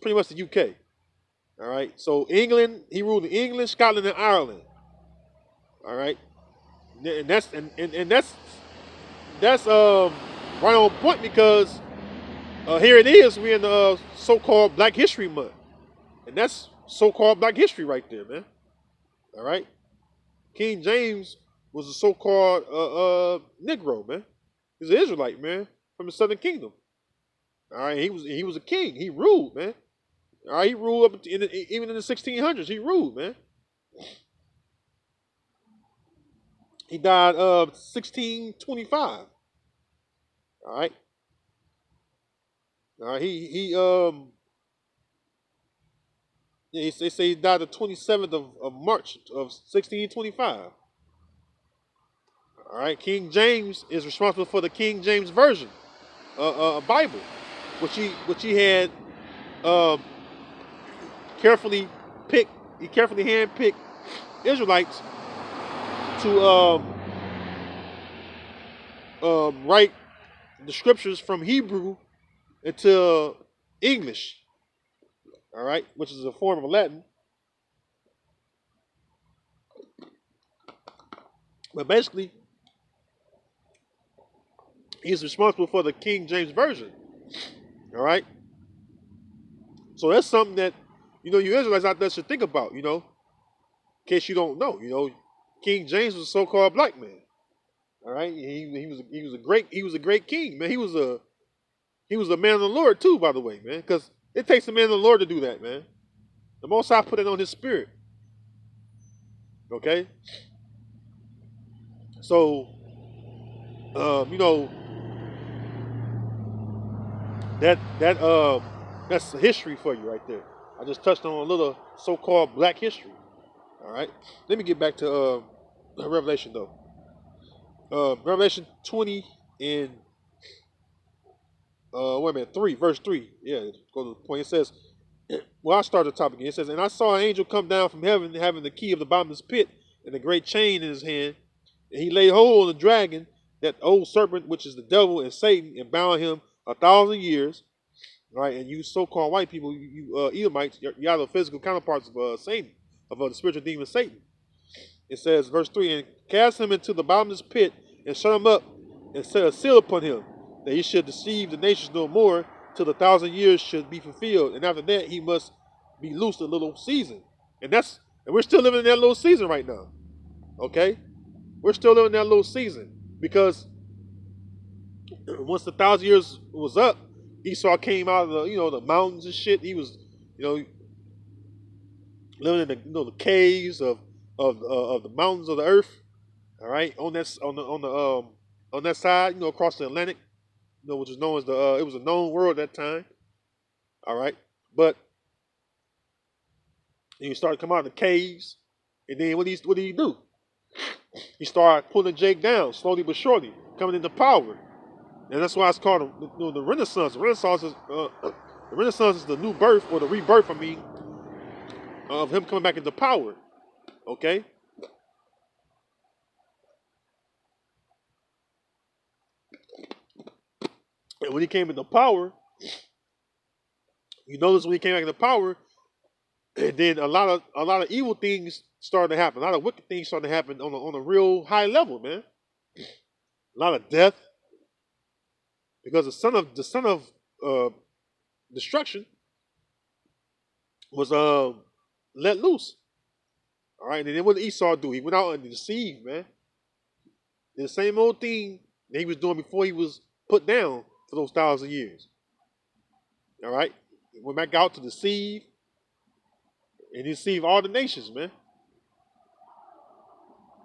pretty much the UK. All right. So England, he ruled in England, Scotland, and Ireland. All right. And that's right on point because here it is. We're in the so-called Black History Month, and that's so-called Black history right there, man. All right. King James was a so-called Negro, man. He's an Israelite, man, from the Southern Kingdom. All right, he was a king. He ruled, man. All right, he ruled up even in the 1600s. He ruled, man. He died 1625. All right. Yeah, they say he died the 27th of March of 1625. All right, King James is responsible for the King James version, Bible, which he had um, carefully picked. He carefully handpicked Israelites to write the scriptures from Hebrew into English. All right, which is a form of Latin. But basically, he's responsible for the King James version. All right. So that's something that you Israelites out there should think about. In case you don't know. King James was a so-called black man. All right. He was a great king, man. He was a man of the Lord too, by the way, man. Because it takes a man of the Lord to do that, man. The Most High put it on His spirit. Okay. So, um, you know that's history for you right there. I just touched on a little so-called black history. All right. Let me get back to Revelation though. Revelation 20 and wait a minute, 3, verse 3. Yeah, go to the point. It says, well, I'll start the topic again. It says, and I saw an angel come down from heaven having the key of the bottomless pit and a great chain in his hand. And he laid hold on the dragon, that old serpent, which is the devil and Satan, and bound him 1,000 years. Right, and you so-called white people, you Edomites, you are the physical counterparts of Satan, of the spiritual demon Satan. It says, verse 3, and cast him into the bottomless pit, and shut him up, and set a seal upon him, that he should deceive the nations no more, till the 1,000 years should be fulfilled. And after that, he must be loosed a little season. And we're still living in that little season right now. Okay? We're still living in that little season. Because once the 1,000 years was up, Esau came out of the mountains and shit. He was, you know, living in the caves of the mountains of the earth. All right, on that side, across the Atlantic, which is known as it was a known world at that time. All right, but he started to come out of the caves, and then what did he do? He started pulling Jake down slowly but surely, coming into power. And that's why it's called the Renaissance. The Renaissance is the new birth, or the rebirth, of him coming back into power. Okay? And when he came into power, you notice when he came back into power, and then a lot of evil things started to happen. A lot of wicked things started to happen on a real high level, man. A lot of death, because the son of destruction was let loose. All right, and then what did Esau do? He went out and deceived, man. The same old thing that he was doing before he was put down for those 1,000 years. All right, he went back out to deceive and deceive all the nations, man.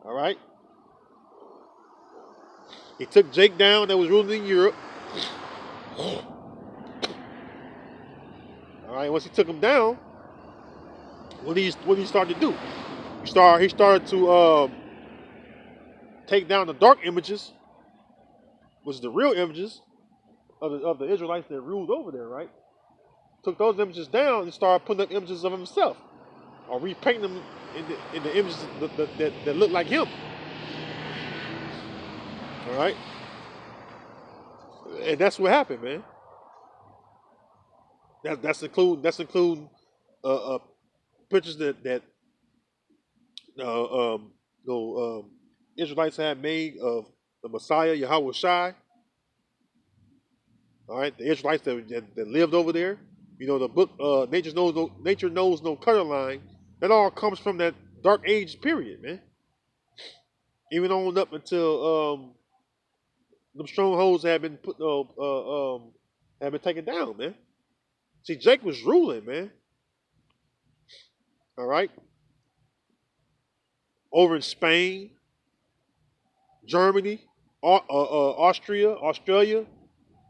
All right, he took Jake down that was ruling in Europe. All right, once he took him down, what did he start to do? He started to take down the dark images, which is the real images of the Israelites that ruled over there, right? Took those images down and started putting up images of himself, or repainting them in the images that look like him. All right, and that's what happened, man. That's including uh, pictures that the Israelites had made of the Messiah Yahweh Shai. All right, the Israelites that lived over there. You know, the book Nature knows no color line. That all comes from that dark age period, man. Even on up until them strongholds have been taken down, man. See, Jake was ruling, man. All right, over in Spain, Germany, Austria, Australia.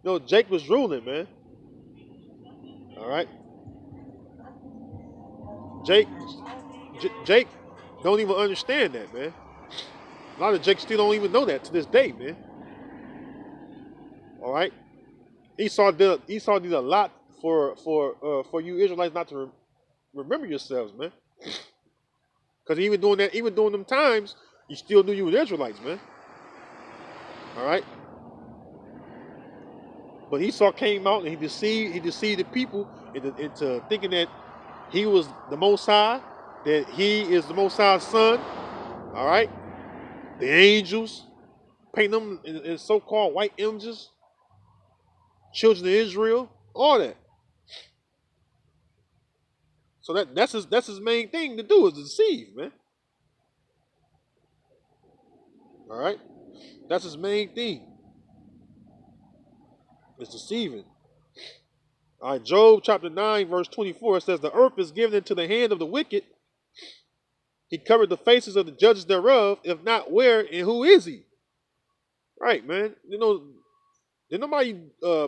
No, Jake was ruling, man. All right, Jake, Jake don't even understand that, man. A lot of Jakes still don't even know that to this day, man. All right, Esau did a lot for you Israelites not to remember yourselves, man. Because even during them times, you still knew you were Israelites, man. All right. But Esau came out and he deceived the people into thinking that he was the Most High, that he is the Most High's son. All right. The angels, painting them in so-called white images, children of Israel, all that. So that's his main thing to do is to deceive, man. All right. That's his main thing. It's deceiving. All right, Job chapter 9, verse 24 says, the earth is given into the hand of the wicked. He covered the faces of the judges thereof. If not, where and who is he? Right, man. You know, did nobody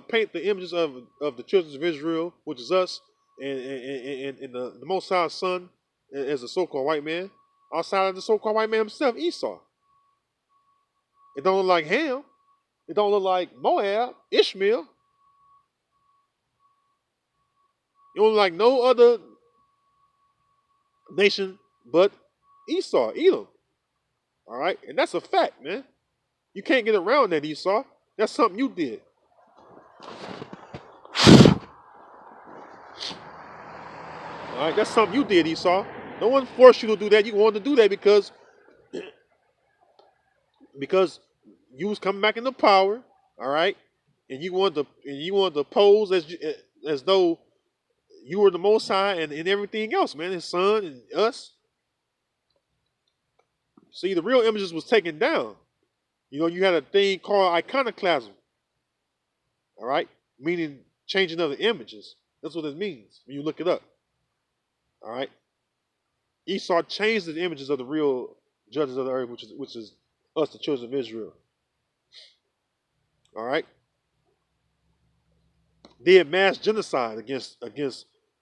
paint the images of the children of Israel, which is us, and the Most High's son as a so-called white man? Outside of the so-called white man himself, Esau. It don't look like Ham. It don't look like Moab, Ishmael. It don't look like no other nation but Esau, Edom. All right? And that's a fact, man. You can't get around that, Esau. That's something you did. All right? That's something you did, Esau. No one forced you to do that. You wanted to do that because you was coming back into power, all right? And you wanted to pose as though you were the Most High and everything else, man. His son and us. See, the real images was taken down. You know, you had a thing called iconoclasm. All right? Meaning changing of the images. That's what it means when you look it up. All right? Esau changed the images of the real judges of the earth, which is us, the children of Israel. All right? Did mass genocide against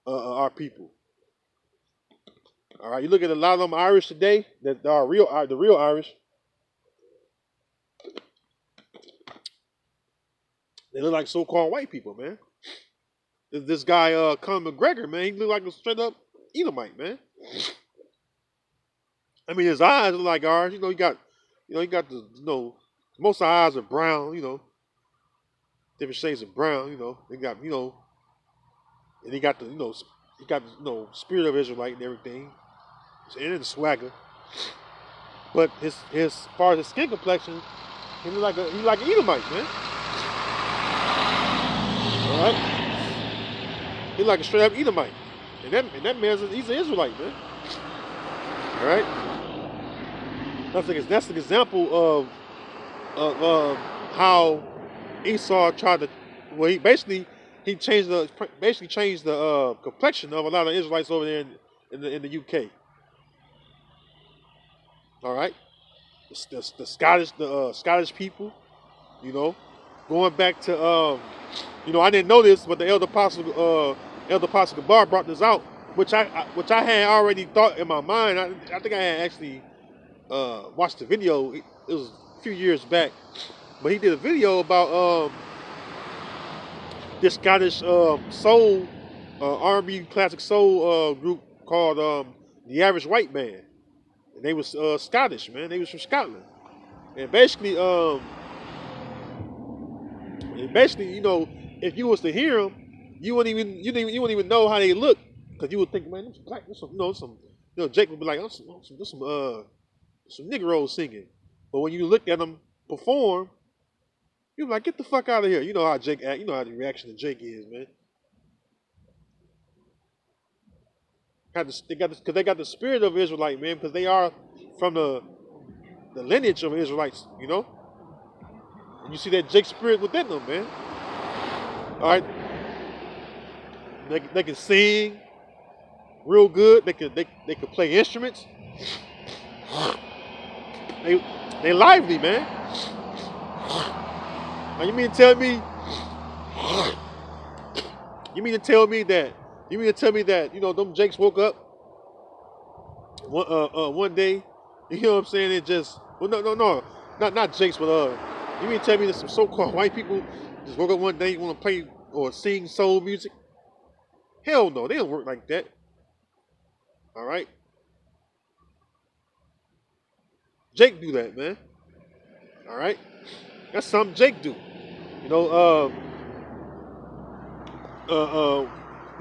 our people. All right, you look at a lot of them Irish today that are the real Irish. They look like so-called white people, man. This guy, Conor McGregor, man, he look like a straight up Edomite, man. I mean, his eyes look like ours. He got most of the eyes are brown. Different shades of brown. They got, and he got the spirit of Israelite and everything, and the swagger. But his far as his skin complexion, he like an Edomite, man. All right, he like a straight up Edomite, and that man's he's an Israelite, man. All right, that's an example of how Esau tried to. Well, he changed the complexion of a lot of Israelites over there in the UK. All right, the Scottish people, going back to I didn't know this, but the Elder Apostle Gabar brought this out, which I had already thought in my mind. I think I had actually watched the video. It was a few years back, but he did a video about this Scottish soul R&B classic soul group called The Average White Man. And they was Scottish, man. They was from Scotland. And basically, if you was to hear them, you wouldn't even know how they look because you would think, man, this black, this some, Jake would be like, some Negroes singing, but when you look at them perform, you're like, get the fuck out of here. You know how Jake act. You know how the reaction to Jake is, man. Because they got the spirit of Israelite, man, because they are from the lineage of Israelites, you know. And you see that Jake spirit within them, man. All right, they can sing real good. They can play instruments. They they lively, man. Now you mean to tell me that them Jakes woke up one day, you know what I'm saying? It just well no not Jakes, but you mean to tell me that some so-called white people just woke up one day and want to play or sing soul music? Hell no, they don't work like that. All right, Jake do that, man. All right, that's something Jake do. You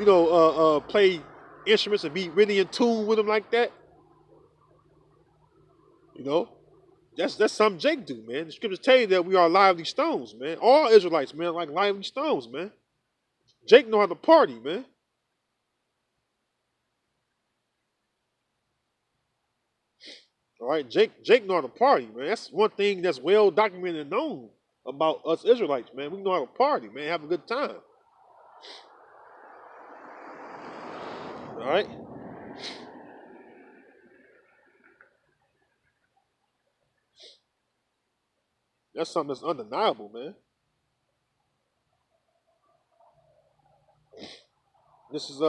know, play instruments and be really in tune with them like that. You know, that's something Jake do, man. The scriptures tell you that we are lively stones, man. All Israelites, man, like lively stones, man. Jake know how to party, man. All right, Jake know how to party, man. That's one thing that's well documented and known about us Israelites, man. We know how to party, man. Have a good time. All right. That's something that's undeniable, man. This is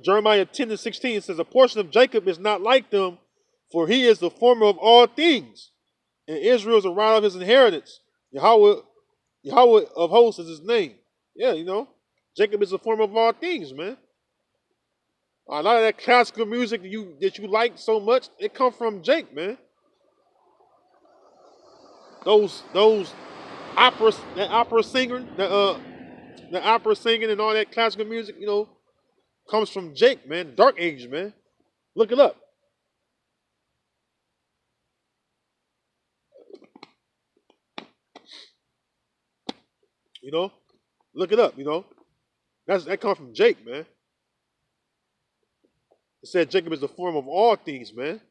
Jeremiah 10:16 says, a portion of Jacob is not like them, for he is the former of all things, and Israel is a right of his inheritance. Yahweh of hosts is his name. Yeah, Jacob is the former of all things, man. A lot of that classical music that you like so much, it come from Jake, man. Those opera singer, the opera singing and all that classical music, comes from Jake, man. Dark Age, man. Look it up. You know, look it up. That comes from Jake, man. It said Jacob is the form of all things, man.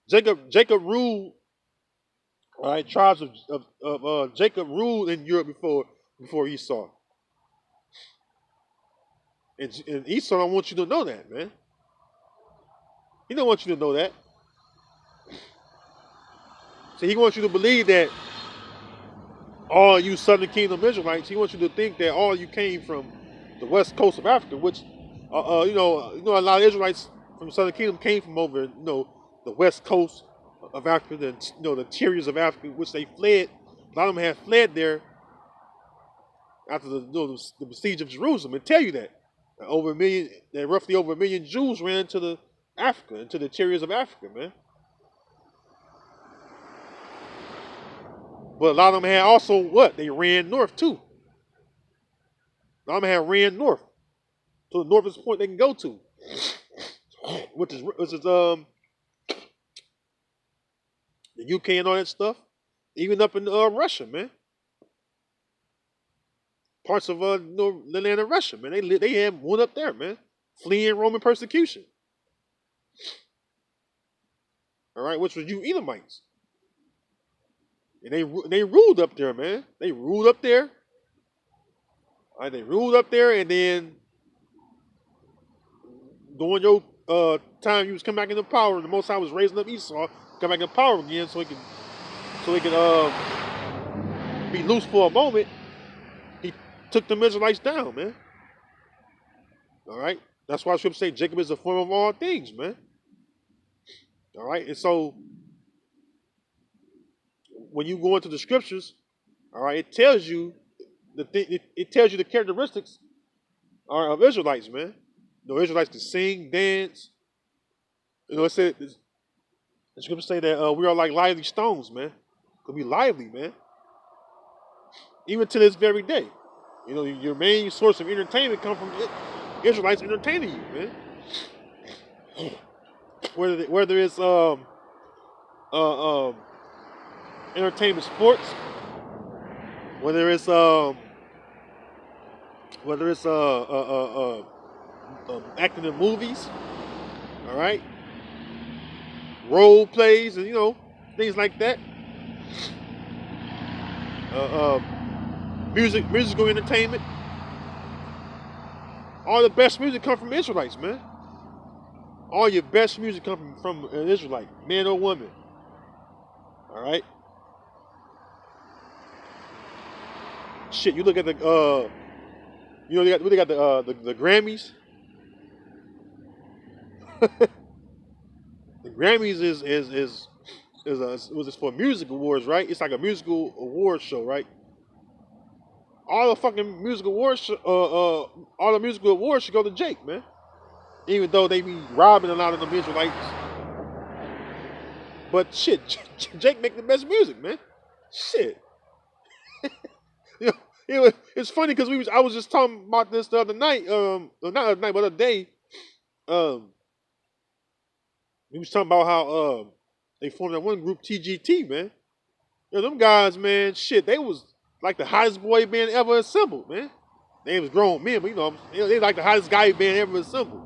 Jacob ruled. All right, tribes of Jacob ruled in Europe before Esau. And Esau don't want you to know that, man. He don't want you to know that. So he wants you to believe that all you Southern Kingdom Israelites, he wants you to think that all you came from the west coast of Africa, which, a lot of Israelites from the Southern Kingdom came from over, the west coast of Africa, the interiors of Africa, which they fled. A lot of them had fled there after the siege of Jerusalem. And tell you that roughly over a million Jews ran into the interiors of Africa, man. But a lot of them had also what? They ran north too. A lot of them had ran north to the northest point they can go to, which is the UK and all that stuff, even up in Russia, man. Parts of the land of Russia, man. They had one up there, man, fleeing Roman persecution. All right, which was you Edomites. And they ruled up there, man. They ruled up there. All right, they ruled up there, and then during your time you was coming back into power, the Most High was raising up Esau, come back in power again, so he could be loose for a moment. He took the Israelites down, man. All right, that's why Scripture say Jacob is the form of all things, man. All right, and so when you go into the scriptures, all right, it tells you the characteristics of Israelites, man. Israelites can sing, dance. It said The scriptures say that we are like lively stones, man. Could be lively, man. Even to this very day. You know, your main source of entertainment come from Israelites entertaining you, man. Whether it's uh, um, entertainment sports, whether it's whether it's acting in movies, all right, role plays, and things like that. Musical entertainment. All the best music come from Israelites, man. All your best music come from an Israelite, man or woman. All right. Shit, you look at the they got the Grammys. The Grammys was this for music awards, right? It's like a musical award show, right? All the fucking musical awards, all the musical awards should go to Jake, man. Even though they be robbing a lot of them Israelites, but shit, Jake make the best music, man. Shit, it's funny because I was just talking about this the other night, not the other night, but the other day. We was talking about how they formed that one group, TGT, man. Them guys, man, shit, they was like the hottest boy band ever assembled, man. They was grown men, but they like the hottest guy band ever assembled.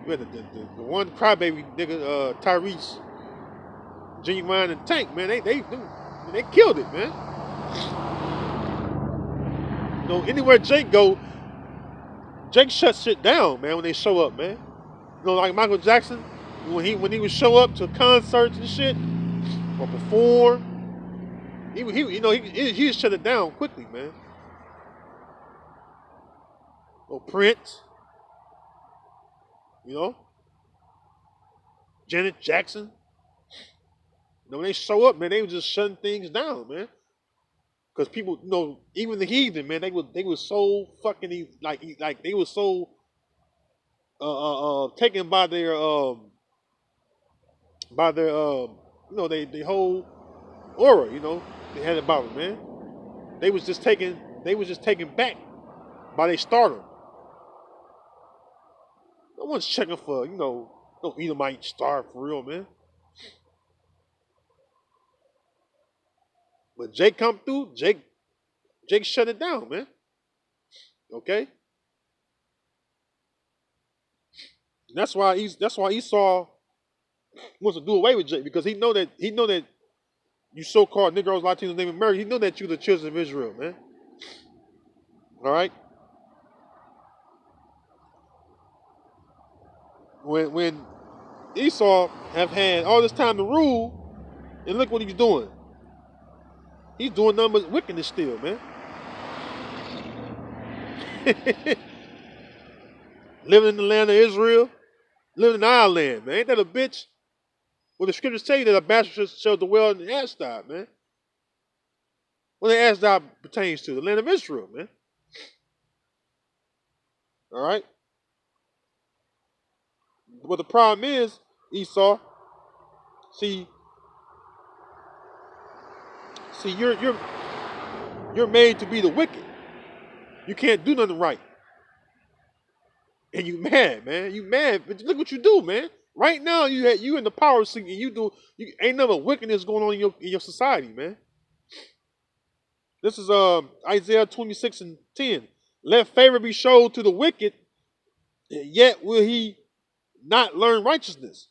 We had the one crybaby nigga, Tyrese, Genuine, and Tank, man. They killed it, man. Anywhere Jake go, Jake shuts shit down, man. When they show up, man. Like Michael Jackson, when he would show up to concerts and shit or perform, he shut it down quickly, man. Prince, Janet Jackson. When they show up, man, they were just shutting things down, man. Because people, even the heathen, man, they were so fucking like they were so taken by their they whole aura, they had about them, man. They was just taken back by their stardom. No one's checking for, no Edomite star for real, man. But Jake come through, Jake shut it down, man. Okay? That's why Esau wants to do away with Jake, because he know that you so-called Negroes, Latinos, Native Americans, he know that you the children of Israel, man. All right? When Esau have had all this time to rule, and look what he's doing. He's doing nothing but wickedness still, man. Living in the land of Israel, living in our land, man. Ain't that a bitch? Well, the scriptures tell you that a bastard shall dwell in Ashdod, man. What the Ashdod pertains to? The land of Israel, man. All right? But the problem is, Esau, see, you're made to be the wicked. You can't do nothing right. And you mad, man. You mad. But look what you do, man. Right now, you in the power seat, and you ain't nothing but wickedness going on in your society, man. This is Isaiah 26:10. Let favor be showed to the wicked, yet will he not learn righteousness.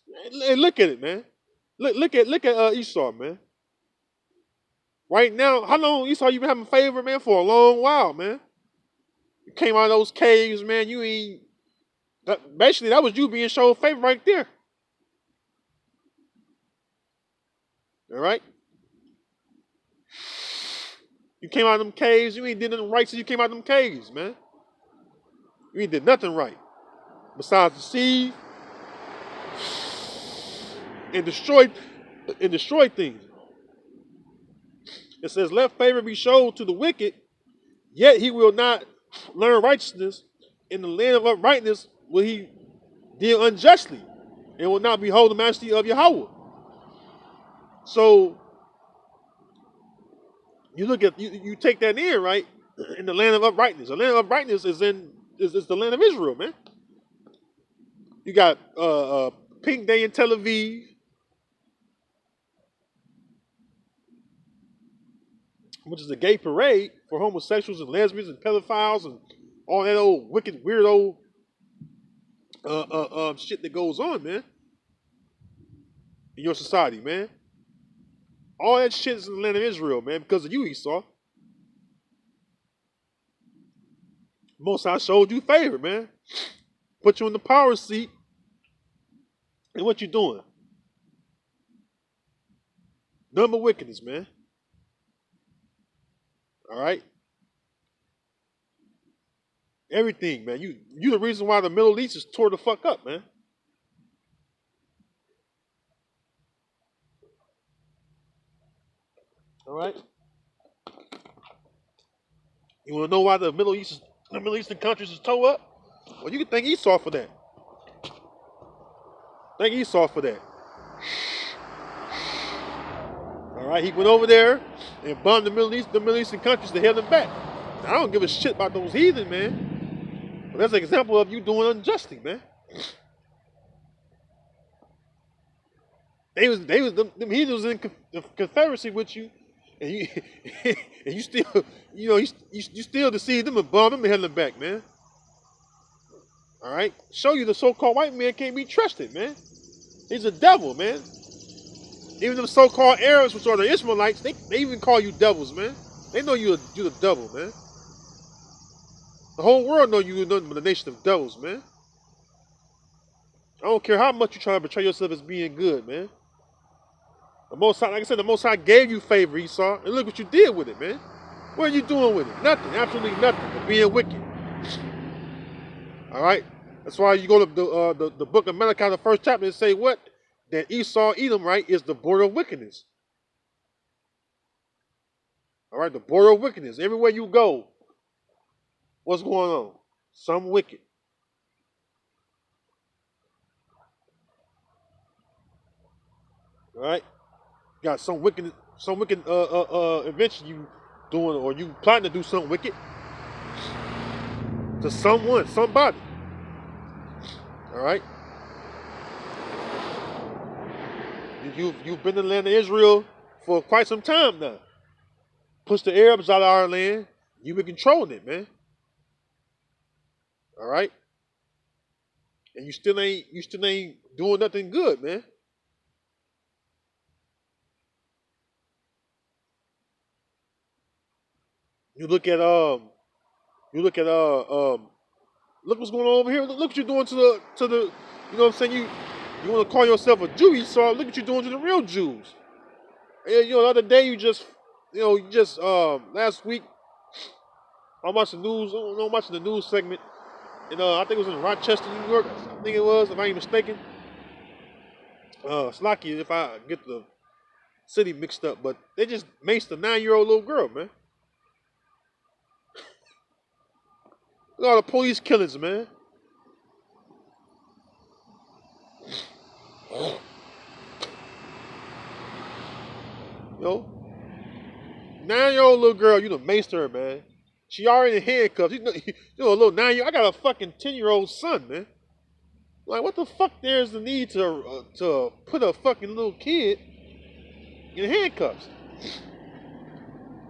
And look at it, man. Look at Esau, man. Right now, how long, Esau, you been having favor, man? For a long while, man. You came out of those caves, man. You ain't... Basically, that was you being shown favor right there. All right? You came out of them caves. You ain't did nothing right since you came out of them caves, man. You ain't did nothing right. Besides deceive and destroy things. It says, let favor be shown to the wicked, yet he will not learn righteousness. In the land of uprightness will he deal unjustly, and will not behold the majesty of Yahweh. So you look at you take that in, right? In the land of uprightness. The land of uprightness is the land of Israel, man. You got Pink Day in Tel Aviv, which is a gay parade for homosexuals and lesbians and pedophiles and all that old wicked, weird old shit that goes on, man, in your society, man. All that shit is in the land of Israel, man, because of you, Esau. Most High showed you favor, man. Put you in the power seat. And what you doing? Number wickedness, man. All right? Everything, man. You the reason why the Middle East is tore the fuck up, man. All right? You want to know why the Middle Eastern countries is tore up? Well, you can thank Esau for that. Thank Esau for that. All right, he went over there and bombed the Middle Eastern countries to hell them back. Now, I don't give a shit about those heathen, man. But that's an example of you doing unjustly, man. Them heathens was in confederacy with you, and you and you still, you still deceived them and bombed them and held them back, man. All right, show you the so-called white man can't be trusted, man. He's a devil, man. Even the so-called Arabs, which are the Ishmaelites, they even call you devils, man. They know you're the devil, man. The whole world know you're nothing but a nation of devils, man. I don't care how much you try to portray yourself as being good, man. The Most High, like I said, the Most High gave you favor, Esau, and look what you did with it, man. What are you doing with it? Nothing, absolutely nothing, but being wicked. All right, that's why you go to the book of Malachi, the first chapter, and say what? That Esau, Edom, right, is the border of wickedness. All right, the border of wickedness. Everywhere you go, what's going on? Some wicked. All right, got some wicked invention you doing, or you planning to do something wicked to someone, somebody. All right. You've been in the land of Israel for quite some time now. Push the Arabs out of our land. You've been controlling it, man. All right. And you still ain't doing nothing good, man. You look at look what's going on over here. Look what you're doing to the you know what I'm saying? You want to call yourself a Jew, Esau, look what you're doing to the real Jews. And, the other day last week I'm watching the news, I'm watching the news segment, and I think it was in Rochester, New York, I think it was, if I ain't mistaken. Slocky if I get the city mixed up, but they just maced a 9-year-old little girl, man. Look at all the police killings, man. Yo, 9-year-old little girl, you done maced her, man. She already in handcuffs. A little 9-year. I got a fucking 10-year-old son, man. Like, what the fuck? There's the need to put a fucking little kid in handcuffs.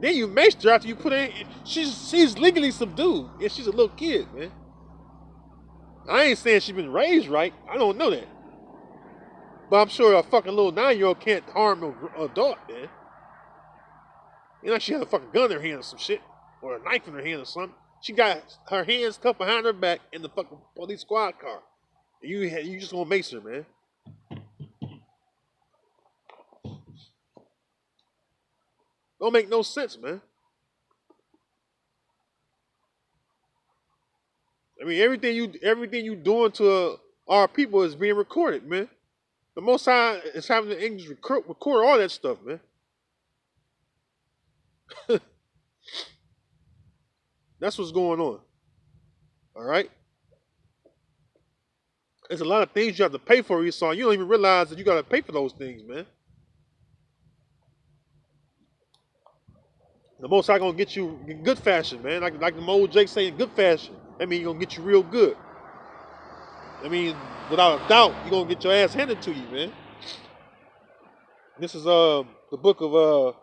Then you maced her after you put her in. She's legally subdued, and she's a little kid, man. I ain't saying she's been raised right. I don't know that. But I'm sure a fucking little 9-year-old can't harm an adult, man. She had a fucking gun in her hand or some shit. Or a knife in her hand or something. She got her hands cuffed behind her back in the fucking police squad car. And you just gonna mace her, man. Don't make no sense, man. I mean, everything you doing to our people is being recorded, man. The Most High is having the angels record all that stuff, man. That's what's going on. All right? There's a lot of things you have to pay for, Esau. You don't even realize that you got to pay for those things, man. The Most High gonna get you in good fashion, man. Like the old Jake saying, good fashion. That means he gonna get you real good. I mean, without a doubt, you gonna get your ass handed to you, man. This is the book of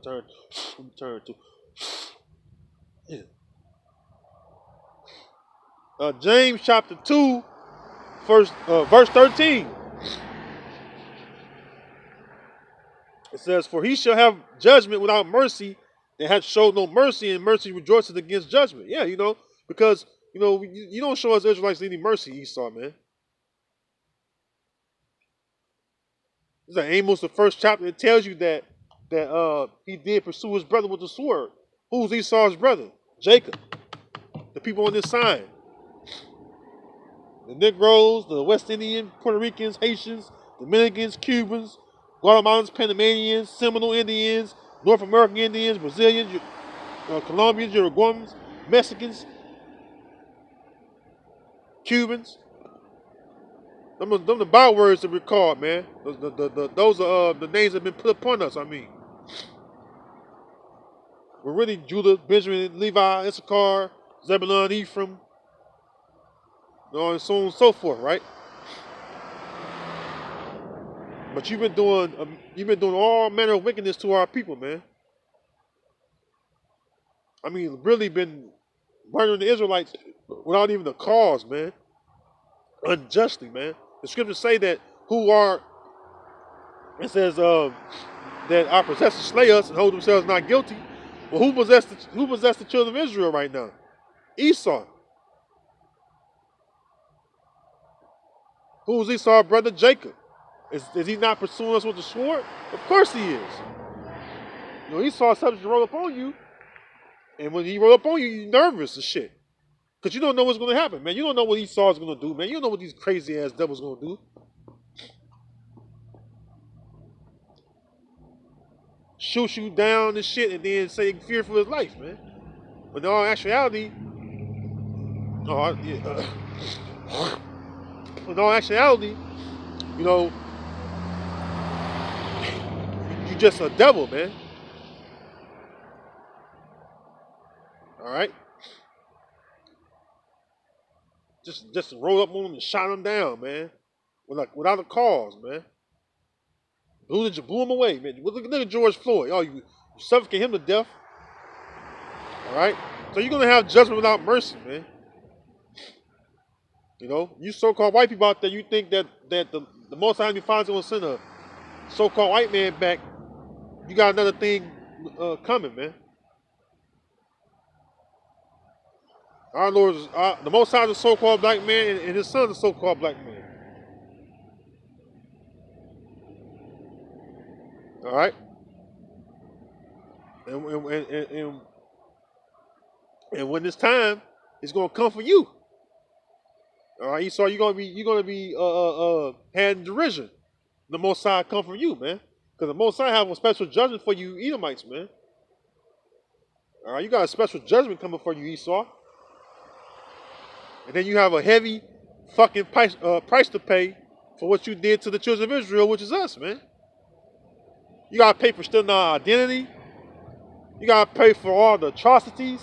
turn to James chapter 2, verse 13. It says, "For he shall have judgment without mercy, that hath showed no mercy, and mercy rejoices against judgment." Yeah, because you don't show us Israelites any mercy, Esau, man. This is like Amos, the first chapter. It tells you that he did pursue his brother with the sword. Who's Esau's brother? Jacob. The people on this side. The Negroes, the West Indian, Puerto Ricans, Haitians, Dominicans, Cubans, Guatemalans, Panamanians, Seminole Indians, North American Indians, Brazilians, Colombians, Uruguayans, Mexicans, Cubans. Them the bywords that we called, man. Those are the names that have been put upon us, I mean. We're really Judah, Benjamin, Levi, Issachar, Zebulun, Ephraim, and so on and so forth, right? But you've been doing all manner of wickedness to our people, man. I mean, really been murdering the Israelites without even a cause, man. Unjustly, man. The scriptures say that it says that our possessors slay us and hold themselves not guilty. Well, who possessed the children of Israel right now? Esau. Who's Esau's brother? Jacob. Is he not pursuing us with the sword? Of course he is. Esau subject to roll up on you, and when he roll up on you, you're nervous and shit. Because you don't know what's going to happen, man. You don't know what Esau's going to do, man. You don't know what these crazy-ass devils going to do. Shoot you down and shit, and then say fear for his life, man. But in all actuality, in all actuality, you're just a devil, man. All right? Just roll up on him and shot him down, man. Without a cause, man. Blew him away, man. Look at George Floyd. Oh, you suffocate him to death. All right? So you're going to have judgment without mercy, man. You so-called white people out there, you think that the Most High finds going to send a so-called white man back. You got another thing coming, man. Our Lord is the Most High is a so-called black man, and his son is a so-called black man. All right, and when it's time, it's gonna come for you. All right, so you're gonna be had in derision. The Most High come for you, man, because the Most High have a special judgment for you Edomites, man. All right, you got a special judgment coming for you, Esau. And then you have a heavy fucking price to pay for what you did to the children of Israel, which is us, man. You got to pay for stealing our identity. You got to pay for all the atrocities.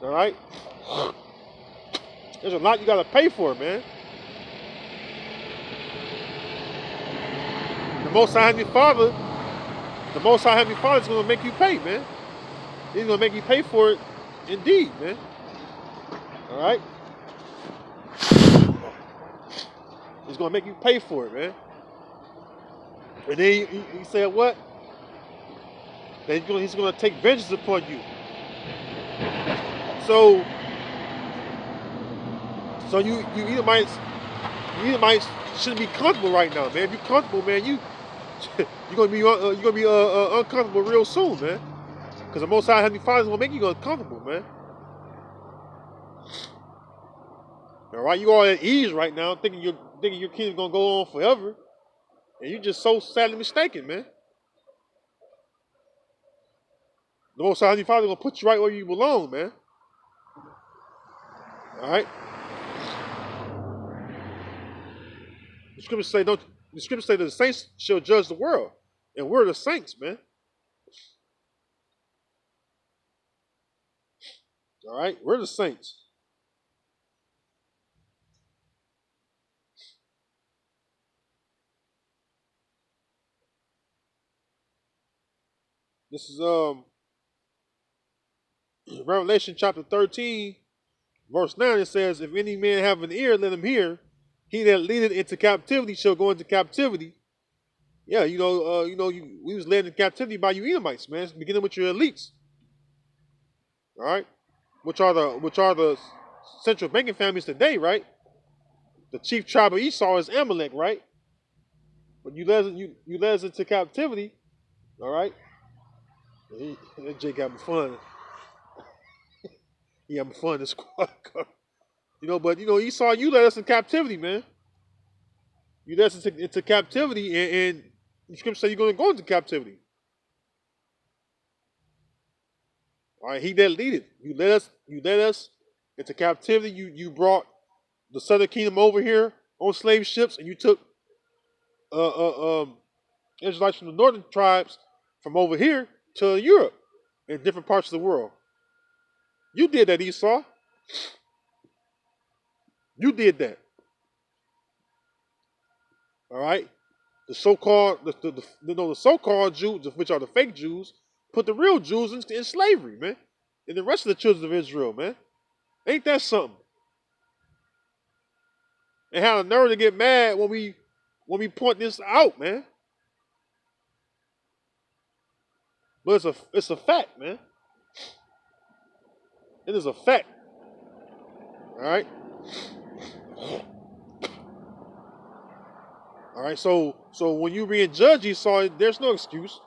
All right? There's a lot you got to pay for, man. The Most High Heavenly Father is going to make you pay, man. He's going to make you pay for it indeed, man. All right? He's going to make you pay for it, man. And then he said what? That he's going to take vengeance upon you. So you Edomites shouldn't be comfortable right now, man. If you're comfortable, man, you're going to be uncomfortable real soon, man. Because the Most High Heavenly Father is going to make you uncomfortable, man. All right, you all at ease right now, thinking your kingdom's going to go on forever. And you're just so sadly mistaken, man. The Most High Heavenly Father is going to put you right where you belong, man. All right? The scriptures say don't. The scriptures say that the saints shall judge the world, and we're the saints, man. All right, we're the saints. This is Revelation chapter 13, verse 9. It says, "If any man have an ear, let him hear. He that leadeth into captivity shall go into captivity." Yeah, we was led into captivity by you Edomites, man. Beginning with your elites, all right, which are the central banking families today, right? The chief tribe of Esau is Amalek, right? But you led us into captivity, all right. That Jake having fun. He having fun in the squad car. But Esau, you led us in captivity, man. You led us into captivity, and the scripture say you're going to go into captivity. All right, he that leadeth. You led us into captivity. You brought the southern kingdom over here on slave ships, and you took Israelites from the northern tribes from over here to Europe and different parts of the world. You did that, Esau. You did that. All right. The so-called, the so-called Jews, which are the fake Jews, put the real Jews in slavery, man, and the rest of the children of Israel, man. Ain't that something? And how the nerve to get mad when we point this out, man. But it's a fact, man. It is a fact. All right. All right. So when you being judged, Esau, there's no excuse.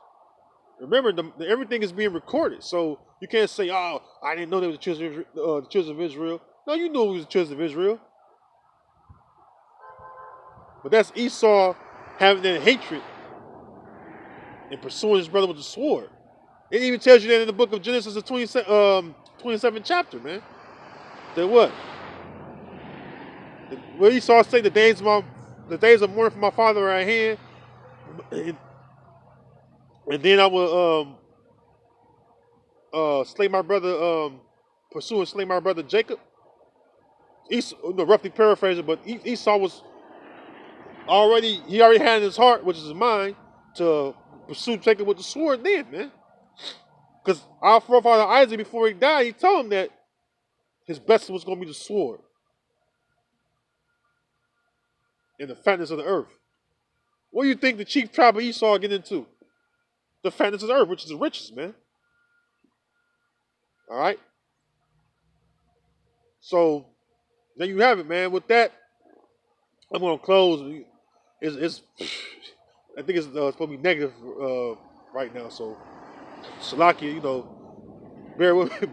Remember, everything is being recorded, so you can't say, "Oh, I didn't know they were the children of Israel." No, you knew it was the children of Israel. But that's Esau having that hatred and pursuing his brother with the sword. It even tells you that in the book of Genesis, the 27th chapter, man. That what? What Esau say, the days of mourning for my father are at hand, and then I will slay my brother, pursue and slay my brother Jacob. Esau, roughly paraphrasing, but Esau was he already had in his heart, which is his mind, to pursue Jacob with the sword then, man. Because our forefather Isaac, before he died, he told him that his blessing was going to be the sword and the fatness of the earth. What do you think the chief tribe of Esau get into? The fatness of the earth, which is the riches, man. All right? So, there you have it, man. With that, I'm going to close. I think it's supposed to be negative right now. So, Salakia, bear with me.